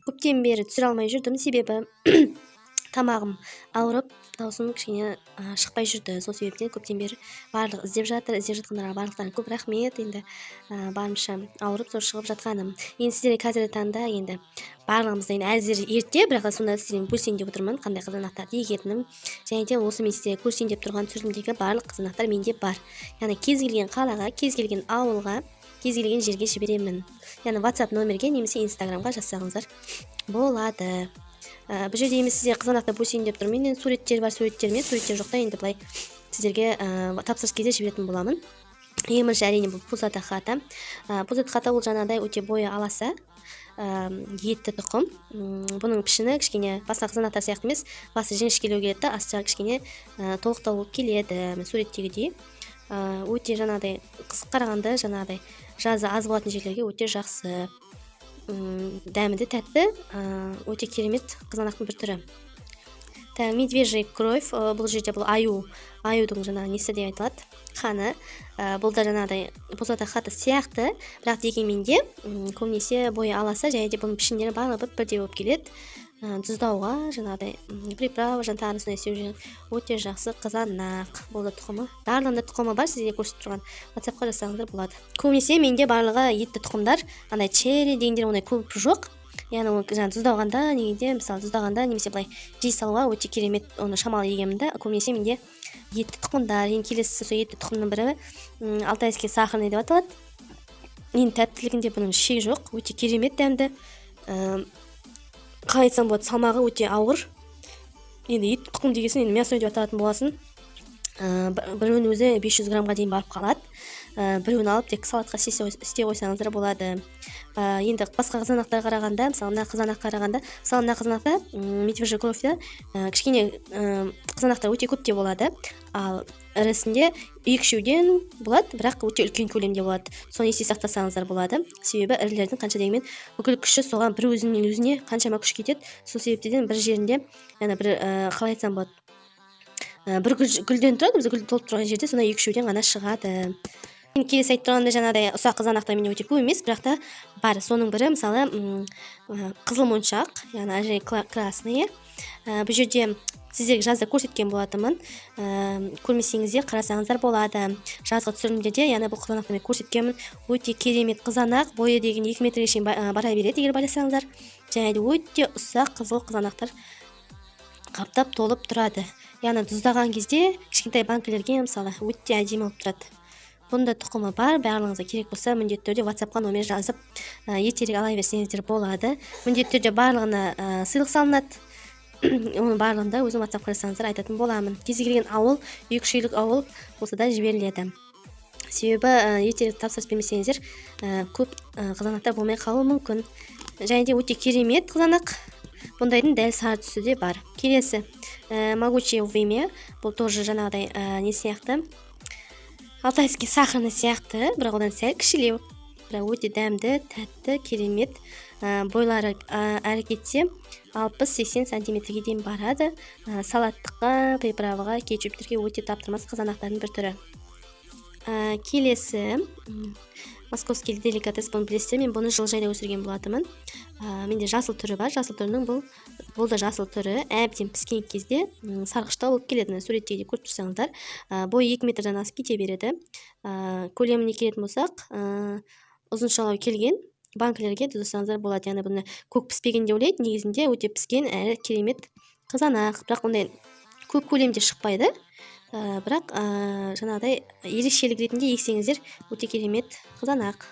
көптен бері түсіре алмай жүрдім, себебі тамағым ауырып, даусым кішкене шықпай жүрді. Сол себептен көптен бері барлық іздеп жатқандарға барлықтарына көп рахмет. Енді барымша ауырып сол шығып жатқаным. Енді сіздерге қазіргі таңда енді барлығымызда енді әзір ерте, бірақ сонда сіздермен бөлісейін деп отырмын, қандай қызанақтарды егетінім. Және де осы мен сіздерге көрсетейін деп тұрған түсірілімдегі барлық қызанақтар менде бар. Яғни кез келген қалаға, кез келген ауылға, кез келген жерге жіберемін. Яғни WhatsApp номерге немесе Instagramға жазсаңыздар болады. Бұл жерде емес сіздерге қызанақты бөлісейін деп тұрмын. Енді суреттер бар, суреттер жоқта енді былай сіздерге тапсырыс кезде жіберетін боламын. Ең бірінші әрине бұл пузата хата. Пузата хата ол жаңағыдай өте бойы аласа, етті тұқым. Бұның пішіні кішкене басқа қызанақтар сияқты емес, басы жіңішкелеу келеді, асты жағы кішкене толықтау болып келеді. Суреттегідей өте жаңағыдай қарағанды жаңағыдай жазы аз болатын жерлерге өте жақсы. Дәмі де тәтті, өте керемет қызанақтың бір түрі. Медвежий кровь, бұл жерде бұл аюдың жаңағы несі деп айтылады, қаны. Бұл да жаңағыдай пузата хата сияқты, бірақ дегенмен де көбінесе бойы аласа, және де бұның пішіндері барлығы бірдей болып келеді. Тұздауға жаңағыдай приправа тағы сондай істеу жүрген өте жақсы қызанақ. Бұл да тұқымы, барлығында тұқымы бар, сізге көрсетіп тұрған WhatsApp-қа жазсаңыздар болады. Көбінесе менде барлығы етті тұқымдар, андай черри дегендер ондай көп жоқ. Яғни ол жаңа тұздалғанда, негізде мысалы тұздалғанда немесе былай жей салуға өте керемет, оны шамалы егемін да. Көбінесе менде етті тұқымдар. Енді келесі сол етті тұқымның бірі алтайский сахарный деп аталады. Енді тәттілігінде бұның шек жоқ, өте керемет дәмді. Қалай айтсам болады, салмағы өте ауыр. Енді ет тұқым дегесін енді мясной деп аталатын боласын. Біреуін өзі 500 граммға дейін барып қалады. Біреуін алып тек салатқа істей қойсаңыздар болады. Енді басқа қызанақтарға қарағанда, мысалы мына қызанаққа қарағанда, мысалы мына қызанақта медвежий кровьда кішкене қызанақтар өте көпте болады. Ал ірісінде 2-3-ден болады, бірақ өте үлкен көлемде болады. Соны есте сақтасаңыздар болады. Себебі ірілердің қанша дегенмен бүкіл күші соған бір өзіне қаншама күш кетеді. Сол себептен бір жерінде, яғни бір қалай айтсам болады, бір гүлден тұрады, біз гүл толып тұрған жерде сонда 2-3-ден ғана шығады. Келесі айтып тұрғанда жаңағыдай ұсақ қызанақтар менде өте көп емес, бірақ та бар. Соның бірі мысалы қызыл моншақ, яғни ажей красный. Бұл жерде сіздерге жазда көрсеткен болатынмын. Көрмесеңізде қарасаңыздар болады. Жазғы түсірілімдерде, яғни бұл қызанақты мен көрсеткенмін. Өте керемет қызанақ, бойы деген 2 метрге шейін бара береді, егер байласаңыздар. Және де өте ұсақ қызыл қызанақтар қаптап толып тұрады. Яғни тұздаған кезде кішкентай банкілерге мысалы өте әдемі болып тұрады. Бұнда тұқымы бар, барлығыңызға керек болса міндетті түрде WhatsApp-қа номер жазып ертерек ала берсеңіздер болады. Міндетті түрде барлығына сыйлық салынады. Оның барлығында өзім WhatsApp-қа жазсаңыздар айтатын боламын. Кез келген ауыл, 2-3 үйлік ауыл болса да жіберіледі. Себебі ертерек тапсырыс бермесеңіздер көп қызанақтар болмай қалуы мүмкін. Және де өте керемет қызанақ. Бұндайдың дәл сары түсі де бар. Келесі могучее вымя, бұл тоже жаңағыдай не сияқты, алтайский сахарный сияқты, бірақ одан сәл кішілеу, бірақ өте дәмді, тәтті, керемет. Бойлары әрі кетсе 60-80 сантиметрге дейін барады. Салаттыққа, приправаға, кетчуптерге өте таптырмас қызанақтардың бір түрі. Келесі московский деликатес, бұны білесіздер, мен бұны жылыжайда өсірген болатынмын. Менде жасыл түрі бар, жасыл түрінің бұл да жасыл түрі, әбден піскен кезде сарғыштау болып келеді. Суретте де көріп тұрсаңыздар, бойы 2 метрден асып кете береді. Көлеміне келетін болсақ, ұзыншалау келген банкілерге тұздасаңыздар болады. Яғни бұны көк піспеген деп ойлайды, негізінде өте піскен әрі керемет қызанақ, бірақ ондай көп көлемде шықпайды. Бірақ жаңағыдай ерекшелік ретінде ексеңіздер өте керемет қызанақ.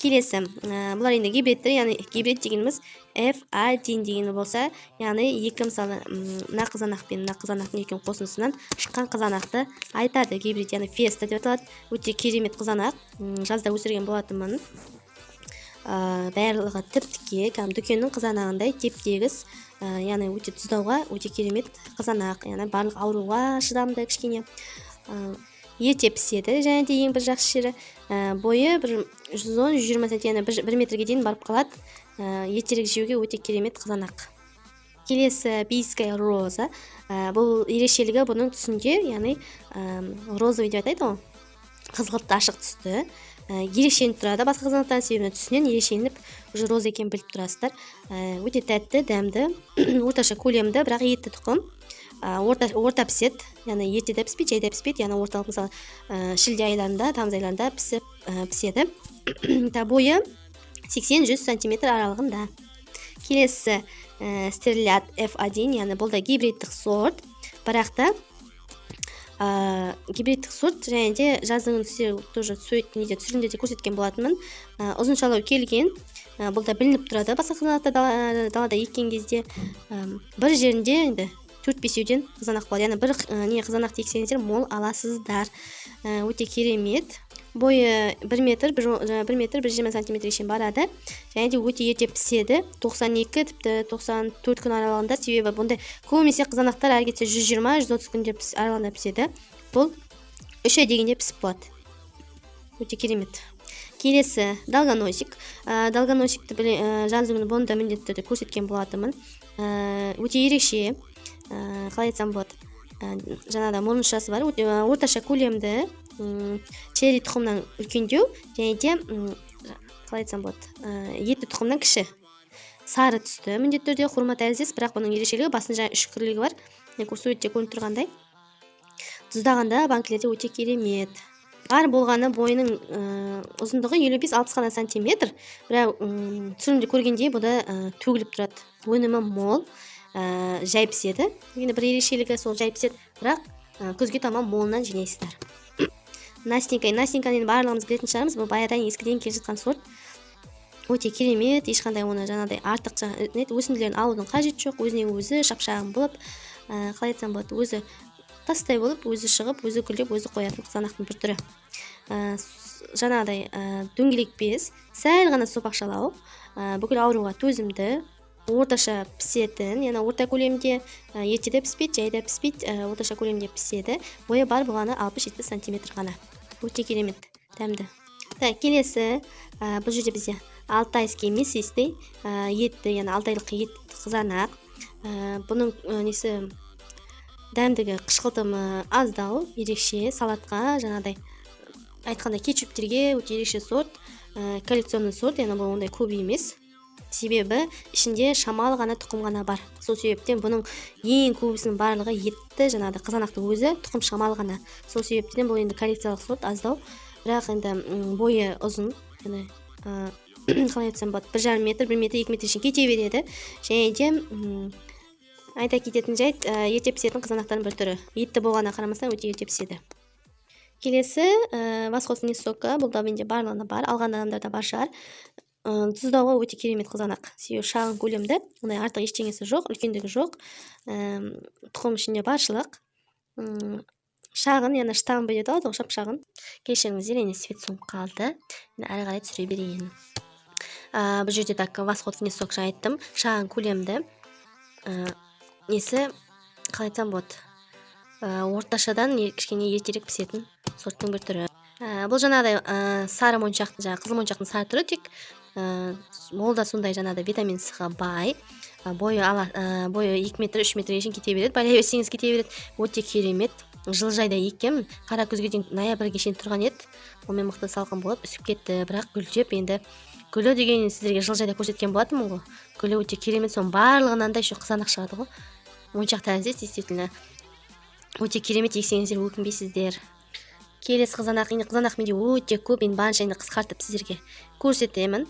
Келесі, бұлар енді гибридтер, яғни гибрид дегеніміз F1 дегені болса, яғни екі мысалы мына қызанақ пен мына қызанақтың екі қосындысынан шыққан қызанақты айтады. Гибрид, яғни феста деп аталады. Өте керемет қызанақ, жазда өсірген болатынмын. Барлығы тіп-тіке, дүкеннің қызанағындай теп-тегіс, яғни өте тұздауға өте керемет қызанақ, яғни барлық ауруға шыдамды кішкене. Ерте піседі, және де ең бір жақсы жері бойы 110-120 см, 1 метрге дейін барып қалады. Ертерек жеуге өте керемет қызанақ. Келесі бийская роза. Бұл ерекшелігі бұның түсінде, яғни розовый деп атайды ғой, қызғылтты ашық түсті. ерекшеленіп тұрады басқа қызанақтардың себебі түсінен ерекшеленіп уже роза екенін біліп тұрасыздар. Өте тәтті, дәмді, орташа көлемді, бірақ етті тұқым. Орта піседі, яғни ерте де піспейді, жайда піспейді, яғни орталық мысалы шілде айларында, тамыз айларында піседі. Бойы 80-100 см аралығында. Келесі стрелят F1, яғни бұл да гибридтік сорт, бірақ та гибридтік сорт, және де жаздың тоже түсірімдерде көрсеткен болатынмын. Ұзыншалау келген, бұл да білініп тұрады басқа қызанақтар далада еккен кезде. Бір жерінде енді 4-5-еуден қызанақ болады, яғни бір қызанақты ексеңіздер мол аласыздар. Өте керемет. Бойы 1 метр 120 см шен барады, және де өте ерте піседі, 92 тіпті 94 күн аралығында. Себебі бұндай көбінесе қызанақтар әрі кетсе 120-130 күндер аралығында піседі. Бұл 3 ай дегенде пісіп болады. Өте керемет. Келесі долгоносик. Долгоносикті жаздың күні бұны да міндетті түрде көрсеткен болатынмын. Өте ерекше, қалай айтсам болады, жаңада мұрыншасы бар, орташа көлемді, черри тұқымнан үлкендеу, және де қалай айтсам болады, етті тұқымнан кіші, сары түсті, міндетті түрде хурма тәріздес, бірақ бұның ерекшелігі басында жаңа үшкірлігі бар, суретте көрініп тұрғандай. Тұздағанда банкілерде өте керемет. Бар болғаны бойының ұзындығы 55-60 ғана сантиметр, бірақ түсірімде көргендей бұда төгіліп тұрады. Өнімі мол, жай піседі. Енді бір ерекшелігі сол жай піседі, бірақ күзге таман молынан жинайсыздар. Настеньканы барлығымыз білетін шығармыз, бұл баядан ескіден келе жатқан сорт. Өте керемет, ешқандай оны жаңағыдай артық өсінділерін алудың қажеті жоқ, өзінен өзі шапшағын болып, қалай айтсам болады, өзі тастай болып, өзі шығып, өзі гүлдеп, өзі қоятын қызанақтың бір түрі. Жаңағыдай дөңгелек без, сәл ғана сопақшалау, бүкіл ауруға төзімді, орташа пісетін, яғни орта көлемде, ертеде піспейді, жайда піспейді, орташа көлемде піседі. Бойы бар болғаны 60-70 см ғана. Өте керемет, дәмді. Келесі, бұл жерде бізде алтайский мясистый етті, яғни алтайлық ет қызанақ. Бұның несі дәмдігі қышқылтымы аздау, ерекше, салатқа, жаңағыдай айтқанда кетчуптерге өте ерекше сорт, коллекционный сорт, яғни бұл ондай көп емес. Себебі ішінде шамалы ғана тұқым ғана бар. Сол себептен бұның ең көбісінің барлығы етті, жаңағыдай қызанақты өзі тұқым шамалы ғана. Сол себептен бұл енді коллекциялық сорт аздау, бірақ енді бойы ұзын, яғни қалай айтсам болады, 1,5 метр, 1 метр, 2 метр шен кете береді. Және де айта кететін жайт, ерте пісетін қызанақтардың бір түрі. Етті болғанына қарамастан өте ерте піседі. Келесі восход высока, бұл да менде барлығында бар, алған адамдарда бар шығар. Тұздауға өте керемет қызанақ. Себебі шағын көлемді, ондай артық ештеңесі жоқ, үлкендігі жоқ. Тұқым ішінде баршылық. Шағын, яғни штамбы дейді ғой, шап-шағын. Кешіріңіздер, енді свет соңып қалды. Әрі қарай түсіре берейін. Бұл жерде так восход высок жаңа айттым, шағын көлемді. Несі, қалай айтсам болады, орташадан кішкене ертерек пісетін сорттың бір түрі. Бұл жаңағыдай сары моншақтың, қызыл моншақтың сары түрі, тек ол да сондай жаңағыдай витамин С-ға бай. Бойы 2 метр, 3 метрге шейін кете береді, байлай берсеңіз кете береді. Өте керемет. Жылыжайда еккенмін, қара күзге дейін ноябрьге шейін тұрған еді. Онымен мықты салқын болып үсіп кетті, бірақ гүлдеп, енді гүлі деген сіздерге жылыжайда көрсеткен болатынмын ғой. Гүлі өте керемет, соның барлығынан да еще қызанақ шығады ғой. Моншақ тәріздес, действительно өте керемет, ексеңіздер өкінбейсіздер. Келесі қызанақ, енді қызанақ менде өте көп, енді барынша енді қысқартып сіздерге көрсетемін.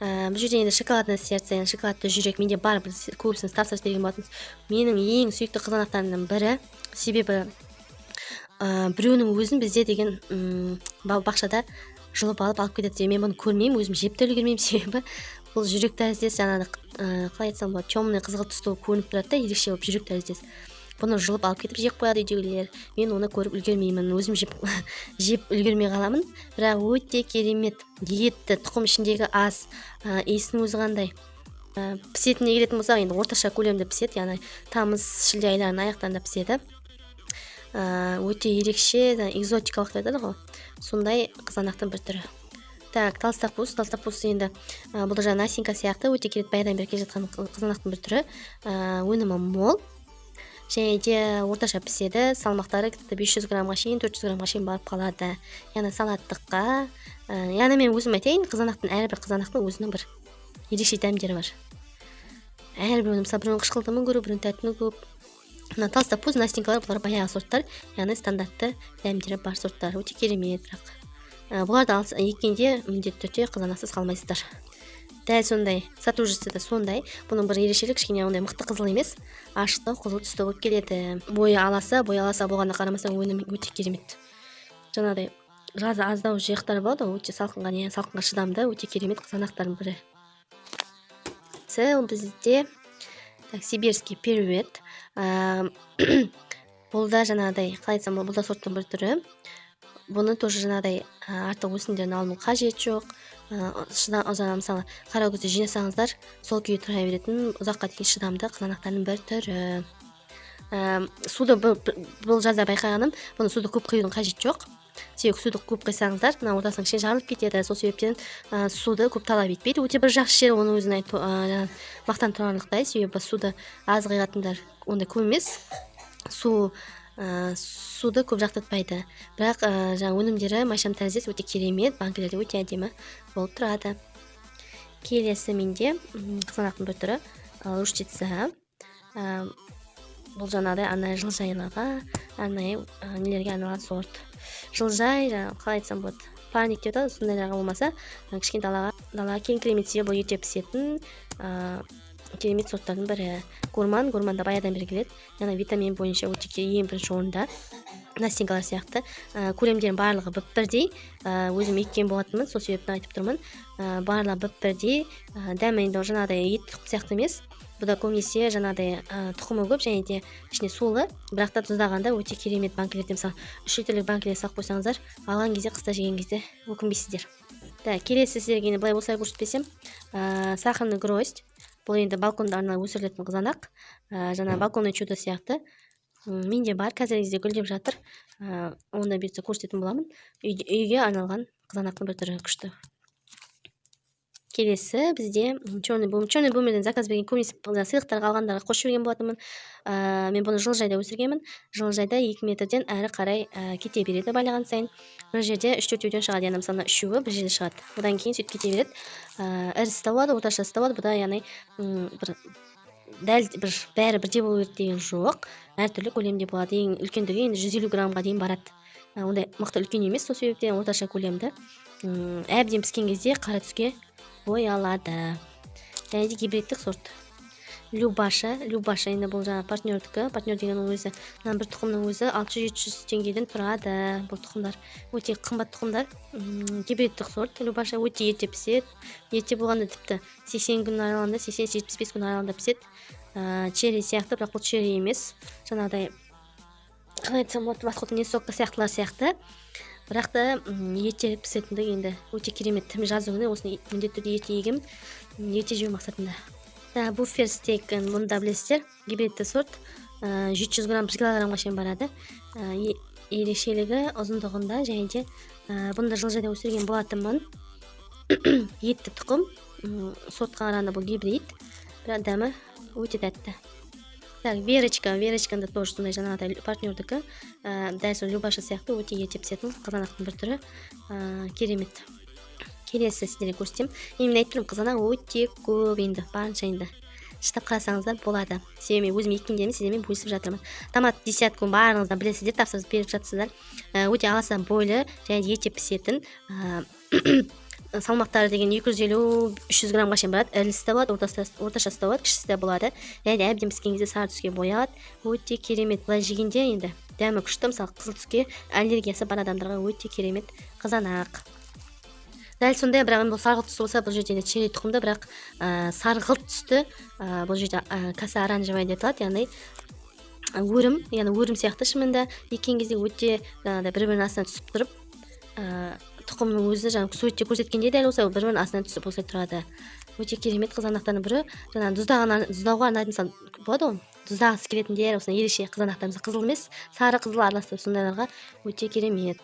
Бұл жерде енді шоколадное сердце, шоколадты жүрек менде бар, көбісін тапсырыс берген болатынсыз. Менің ең сүйікті қызанақтарымның бірі, себебі біреуінің өзін бізде деген бақшада жұлып алып кетеді. Мен бұны көрмеймін, өзім жеп те үлгермеймін, себебі бұл жүрек тәріздес, жаңағы қалай айтсам болады, темный қызғылт түсті көрініп тұрады да, ерекше болып жүрек тәріздес. Бұны жұлып алып кетіп жеп қояды үйдегілер. Мен оны көріп үлгермеймін, өзім жеп үлгермей қаламын. Бірақ өте керемет, етті, тұқым ішіндегі ас, иісінің өзі қандай. Пісетіне келетін болсақ, енді орташа көлемді піседі, яғни тамыз, шілде айларының аяқтарында піседі. Өте ерекше, экзотикалық деді ғой, сондай қызанақтың бір түрі. Так, толстопуз енді бұл да Насенька сияқты өте керемет баядан бері келе жатқан қызанақтың бір түрі. Өнімі мол. және де орташа піседі. Салмақтары 500 граммға шейін, 400 граммға шейін барып қалады. Яғни салаттыққа. Яғни мен өзім айтайын, әрбір қызанақтың өзінің бір ерекше дәмдері бар. Әрбір мысалы біреуінің қышқылтымы көп, біреуінің тәттіні көп. Мына толстопуз, настенькалар бұлар баяғы сорттар, яғни стандартты дәмдері бар сорттар. Өте керемет, бірақ бұларды еккенде міндетті түрде қызанақсыз қалмайсыздар. Дәл сондай, сатушысы да сондай. Бұның бір ерекшелігі кішкене ондай мықты қызыл емес, ашықтау қызыл түсті болып келеді. Бойы аласа болғанда қарамасаң өнімі өте керемет. Жаңағыдай жазы аздау жиықтар болады, өте салқынға шыдамды, өте керемет қызанақтардың бірі. Бізде сибирский перует. Бұл да жаңағыдай, қалай айтсам, бұл да сорттың бір түрі. Бұны тоже жаңағыдай артық өсімдерін алу қажет жоқ. Мысалы қара күзде жинасаңыздар, сол күйі тұра беретін ұзаққа дейін шыдамды қызанақтардың бір түрі. Суды бұл жазда байқағаным, бұны суды көп құюдың қажет жоқ. Себебі суды көп құйсаңыздар, мына ортасының кішкене жарылып кетеді. Сол себептен суды көп талап етпейді. Өте бір жақсы жері, оның өзін мақтан тұрарлықтай. Себебі суды аз құятындар ондай көп емес. Суды көп жақтатпайды. Бірақ жаңа өнімдері майшам тәріздес өте керемет, банкілері өте әдемі болып тұрады. Келесі менде қызанақтың бір түрі луштица. Бұл жаңағыдай арнайы жылыжайларға, арнайы нелерге арналған сорт. Жылыжай, қалай айтсам болады, парник деп атады, сондайларға болмаса, кішкене далаға кең климатте бұл ерте пісетін керемет сорттардың бірі. Гурманда баяғыдан бері келеді. Яғни витамин бойынша өте ең бірінші орында. Настенькалар сияқты. Көлемдерінің барлығы бірдей. Өзім еккен болатынмын, сол себептен айтып тұрмын. Барлығы бірдей. Дәмі енді жаңағыдай ет сияқты емес. Бұда көбінесе жаңағыдай тұқымы көп, және де ішіне сулы, бірақ та тұздағанда өте керемет банкілерде, мысалы 3 литрлік банкілер сақ қойсаңыздар, алған кезде, қыста жеген кезде өкінбейсіздер. Келесі сіздерге былай болса көрсетпесем, сахарный гроздь. Бұл енді балконда арнайы өсірілетін қызанақ. Жаңа балконный чудо сияқты. Менде бар, қазіргі кезде гүлдеп жатыр. Онда бұйыртса көрсететін боламын. Үйге арналған қызанақтың бір түрі күшті. Келесі бізде черный бумерден заказ берген, көбінесе сыйлықтарға алғандарға қосып жіберген болатынмын. Мен бұны жылыжайда өсіргенмін. Жылыжайда 2 метрден әрі қарай кете береді байлаған сайын. Бір жерде 3-4-еуден шығады, яғни мысалы үшеуі бір жерде шығады. Одан кейін сөйтіп кете береді. Ірісі де болады, орташасы да болады. Бұда яғни бәрі бірдей болу керек деген жоқ. Әртүрлі көлемде болады. Ең үлкендігі енді 150 граммға дейін барады. Ондай мықты үлкен емес, сол себептен орташа көлемді. Әбден піскен кезде қара түске боялады. Және де гибридтік сорт. Любаша енді бұл жаңа партнердікі. Партнер дегеннің өзі, бір тұқымның өзі 600-700 теңгеден тұрады. Бұл тұқымдар өте қымбат тұқымдар. Гибридтік сорт. Любаша өте ерте піседі. Ерте болғанда тіпті 80 күн аралығында, 80-75 күн аралығында піседі. Черри сияқты, бірақ бұл черри емес. Жаңағыдай, қалай айтсам болады, басқа не сокка сияқтылар сияқты. Бірақ та ерте пісетіндігі енді өте керемет. Жазы күні осыны міндетті түрде ерте егем, ерте жеу мақсатында. Буффер стейк, бұны да білесіздер, гибридті сорт. 700 грамм 1 килограммға шейін барады. Ерекшелігі ұзындығында, және де бұны да жылыжайда өсірген болатынмын. Етті тұқым, сортқа қарағанда бұл гибрид, бірақ дәмі өте тәтті. Верочканы да тоже сондай жаңағыдай партнердікі. Дәл сол Любаша сияқты өте ерте пісетін қызанақтың бір түрі. Керемет. Келесі сіздерге көрсетем. Мен айтып тұрмын, қызанақ өте көп енді, барынша енді. Шытап қарасаңыздар болады. Себебі өзім еккендермен сіздермен бөлісіп жатырмын. Томат десятканы барлығыңыздан білесіздер, тапсырыс беріп жатсыздар. Өте аласа бойлы және ерте пісетін. Салмақтары деген 250-300 граммға шейін барады. Ірілісі де болады, орташасы да болады, кішісі де болады. Және де әбден піскен кезде сары түске бояды. Өте керемет. Былай жегенде енді дәмі күшті, мысалы қызыл түске аллергиясы бар адамдарға өте керемет қызанақ. Дәл сондай, бірақ бұл сарғылт түсті болса, бұл жерде черри тұқымды, бірақ сарғылт түсті. Бұл жерде каса оранжевый деп аталады, яғни өрім сияқты шынында еккен кезде өте бір-бірінің астына түсіп тұрып, тұқымның өзі суретте көрсеткенде дәл болса, бір-бірінің астына түсіп осылай тұрады. Өте керемет қызанақтардың бірі. Тұздауға арнайтын мысалы болады ғой, тұздағысы келетіндер, осындай ерекше қызанақтар, қызыл емес, сары қызыл араластырып сондайларға өте керемет.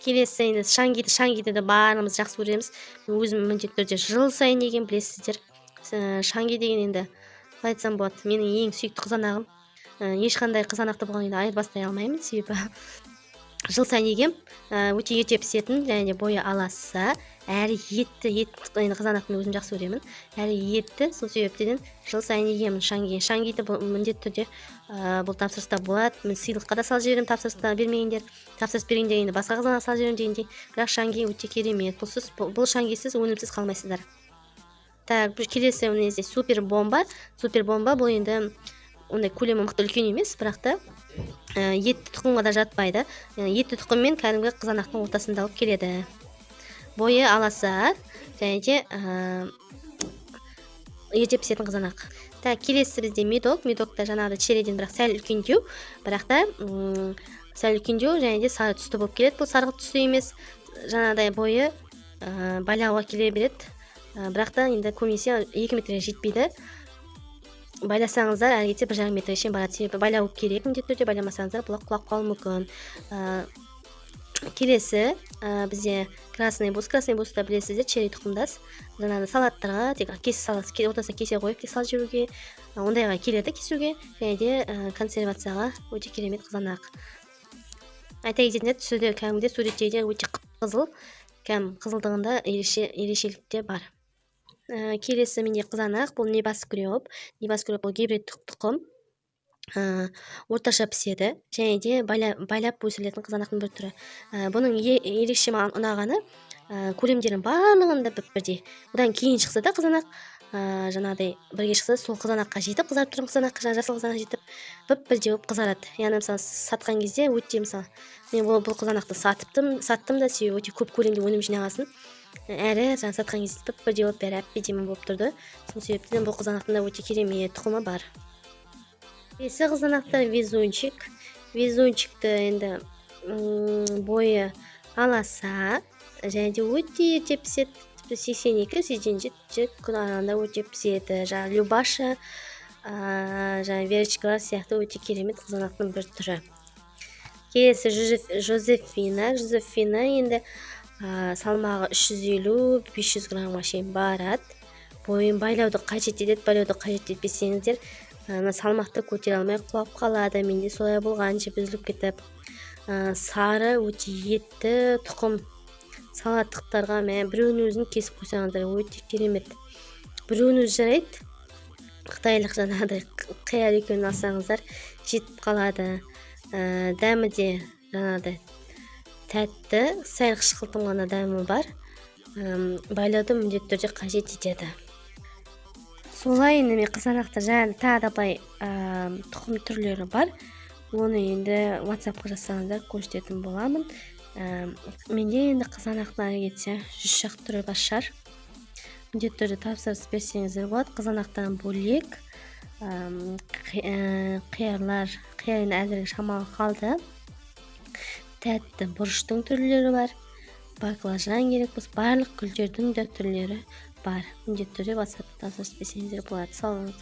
Келесі енді шаңгиді де барлығымыз жақсы көреміз. Өзім міндетті түрде жыл сайын егем, білесіздер. Шаңги деген енді қалай айтсам болады, менің ең сүйікті қызанағым. ешқандай қызанақты болғаннан кейін айырбастай алмаймын, себебі жыл сайын егем, өте ерте пісетін, және де бойы аласа, әрі етті, енді қызанақтың өзім жақсы көремін, әрі етті, сол себептен жыл сайын егемін шаңгиді. Бұл міндетті түрде бұл тапсырыста болады. Мен сыйлыққа да салып жіберемін, тапсырыста бермегендер, тапсырыс бергендер енді басқа қызанақ салып жіберемін дегендей. Бірақ шаңги өте керемет. Бұл шаңгисіз өнімсіз қалмайсыздар. Так, келесі мінезде супер бомба. Супер бомба бұл енді ондай көлемі мықты үлкен емес, бірақ та етті тұқымға да жатпайды. Етті тұқыммен кәдімгі қызанақтың ортасында алып келеді. Бойы аласа, және де ерте пісетін қызанақ. Так, келесі бізде медок. Медокта жаңағыдай череден бірақ сәл үлкендеу, бірақ та сәл үлкендеу, және де сары түсті болып келеді. Бұл сарғылт түсті емес, жаңағыдай бойы байлауға келе береді. Бірақ та енді көбінесе 2 метрге жетпейді. Байласаңыздар, әрі кетсе 1,5 метрге шейін барады. Себебі байлау керек, міндетті түрде байламасаңыздар бұлақ құлап қалуы мүмкін. Келесі бізде красный бус. Красный бусты білесіздер, черри тұқымдас. Жаңағы салаттарға тек ортасына кесе қойып тек салып жіберуге, ондайға келеді кесуге, және де консервацияға өте керемет қызанақ. Айта кететіндер, түсі де кәдімгідей суреттегіден өте қызыл, қызылдығында ерекшеліктер бар. Келесі менде қызанақ, бұл небаскреп. Небаскреп бұл гибрид тұқым, орташа піседі, және де байлап өсірілетін қызанақтың бір түрі. Бұның ерекше маған ұнағаны, көлемдерін барлығында бірдей. Бұдан кейін шықса да қызанақ, жаңағыдай бірге шықса, сол қызанаққа жетіп, қызарып тұрған қызанаққа, жасыл қызанақ жетіп, бірдей болып қызарады. Яғни мысалы сатқан кезде өте, мысалы мен бұл қызанақты саттым да, себебі өте көп көлемде өнім жинағасын. Әрі жаңа сатқан кезде бірдей болып бәрі әп-әдемі болып тұрды. Сол себептен бұл қызанақтың да өте керемет тұқымы бар. Келесі қызанақтар везунчик. Везунчикті енді бойы аласа, және де өте ерте піседі. 82-87 күн аралығында өте піседі. Жаңа любаша, жаңа верочкалар сияқты өте керемет қызанақтың бір түрі. Келесі жозефина. Жозефина енді салмағы 350-500 граммға шейін барады. Бойын байлауды қажет етеді. Байлауды қажет етпесеңіздер, салмақты көтере алмай құлап қалады. Менде солай болған, жеп үзіліп кетіп. Сары өте етті тұқым. Салаттықтарға біреуін өзін кесіп қойсаңыздар өте керемет. Біреуін өзі жарайды. Қытайлық жаңағыдай қияр екеуін алсаңыздар жетіп қалады. Дәмі де жаңағыдай тәтті, сәл қышқылтым ғана дәмі бар. Байлауды міндетті түрде қажет етеді. Солай енді мен қызанақтар жаңағы тағы да былай тұқым түрлері бар. Оны енді WhatsApp-қа жазсаңыздар көрсететін боламын. Менде енді қызанақтың әрі кетсе 100 шақты түрі бар шығар. Міндетті түрде тапсырыс берсеңіздер болады. Қызанақтан бөлек қиярлар, қияр әзірге шамалы қалды. Тәтті бұрыштың түрлері бар. Баклажан керек болса, барлық гүлдердің де түрлері бар. Міндетті түрде WhatsApp-та тапсырыс берсеңіздер болады. Сау болыңыз.